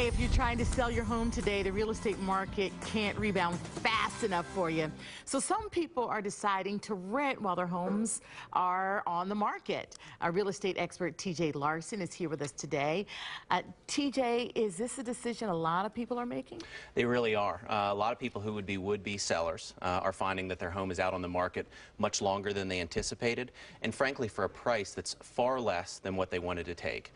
Hey, if you're trying to sell your home today, the real estate market can't rebound fast enough for you. So some people are deciding to rent while their homes are on the market. Our real estate expert, TJ Larsen, is here with us today. TJ, is this a decision a lot of people are making? They really are. A lot of people who would-be sellers are finding that their home is out on the market much longer than they anticipated, and frankly for a price that's far less than what they wanted to take.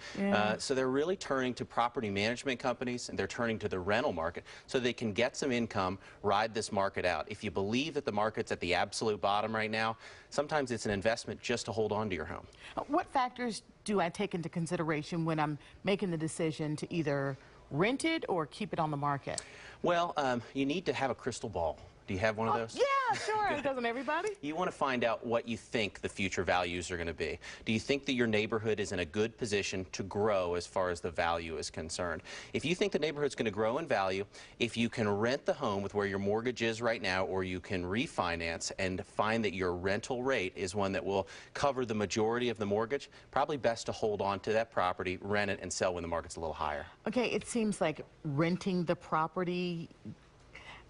So they're really turning to property management companies, and they're turning to the rental market so they can get some income, ride this market out. If you believe that the market's at the absolute bottom right now, sometimes it's an investment just to hold on to your home. What factors do I take into consideration when I'm making the decision to either rent it or keep it on the market? Well, you need to have a crystal ball. Do you have one of those? Yeah, sure. Doesn't everybody? You want to find out what you think the future values are going to be. Do you think that your neighborhood is in a good position to grow as far as the value is concerned? If you think the neighborhood's going to grow in value, if you can rent the home with where your mortgage is right now, or you can refinance and find that your rental rate is one that will cover the majority of the mortgage, probably best to hold on to that property, rent it, and sell when the market's a little higher. Okay, it seems like renting the property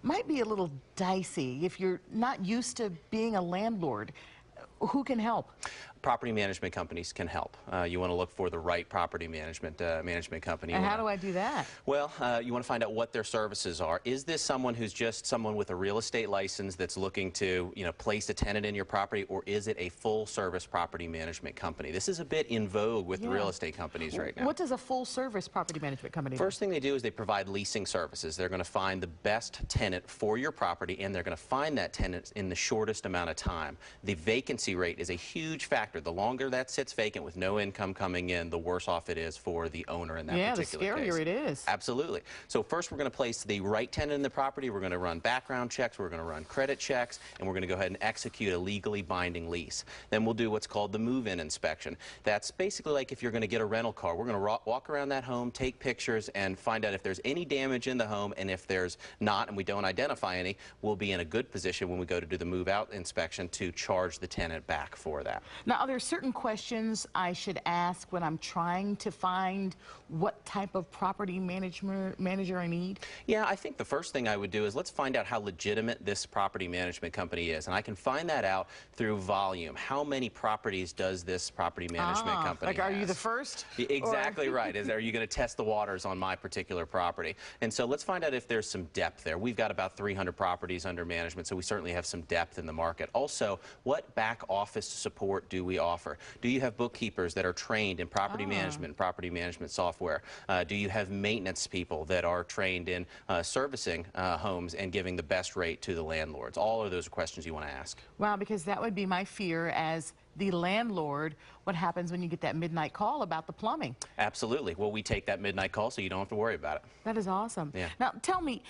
might be a little dicey if you're not used to being a landlord. Who can help? Property management companies can help. You want to look for the right property management company. And how do I do that? Well, you want to find out what their services are. Is this someone who's just someone with a real estate license that's looking to, place a tenant in your property, or is it a full-service property management company? This is a bit in vogue with the real estate companies right now. What does a full-service property management company do? First thing they do is they provide leasing services. They're going to find the best tenant for your property, and they're going to find that tenant in the shortest amount of time. The vacancy rate is a huge factor. The longer that sits vacant with no income coming in, the worse off it is for the owner in that particular case. Yeah, the scarier it is. Absolutely. So first we're going to place the right tenant in the property. We're going to run background checks. We're going to run credit checks, and we're going to go ahead and execute a legally binding lease. Then we'll do what's called the move-in inspection. That's basically like if you're going to get a rental car. We're going to walk around that home, take pictures, and find out if there's any damage in the home, and if there's not and we don't identify any, we'll be in a good position when we go to do the move-out inspection to charge the tenant back for that. Now, are there certain questions I should ask when I'm trying to find what type of property manager I need? Yeah, I think the first thing I would do is let's find out how legitimate this property management company is. And I can find that out through volume. How many properties does this property management company have? Are you the first? Exactly right. Are you going to test the waters on my particular property? And so let's find out if there's some depth there. We've got about 300 properties under management, so we certainly have some depth in the market. Also, what back office support do we offer? Do you have bookkeepers that are trained in property management software? Do you have maintenance people that are trained in servicing homes and giving the best rate to the landlords? All of those are questions you want to ask. Wow, because that would be my fear as the landlord. What happens when you get that midnight call about the plumbing? Absolutely. Well, we take that midnight call so you don't have to worry about it. That is awesome. Yeah. Now, tell me,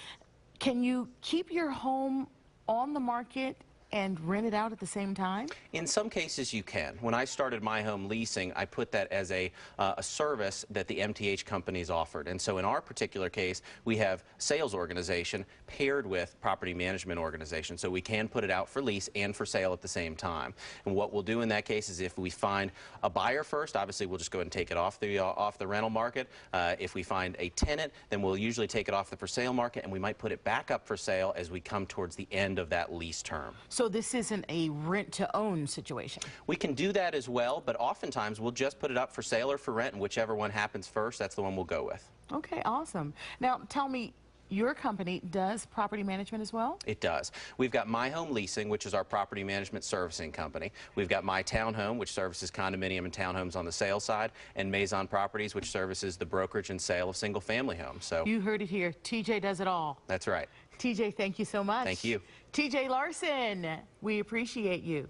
can you keep your home on the market and rent it out at the same time? In some cases you can. When I started my home leasing, I put that as a service that the MTH companies offered. And so in our particular case, we have sales organization paired with property management organization. So we can put it out for lease and for sale at the same time. And what we'll do in that case is if we find a buyer first, obviously we'll just go ahead and take it off the rental market. If we find a tenant, then we'll usually take it off the for sale market, and we might put it back up for sale as we come towards the end of that lease term. So this isn't a rent-to-own situation? We can do that as well, but oftentimes we'll just put it up for sale or for rent, and whichever one happens first, that's the one we'll go with. Okay, awesome. Now, tell me, your company does property management as well? It does. We've got My Home Leasing, which is our property management servicing company. We've got My Townhome, which services condominium and townhomes on the sale side, and Maison Properties, which services the brokerage and sale of single-family homes. So you heard it here. TJ does it all. That's right. TJ, thank you so much. Thank you. TJ Larsen, we appreciate you.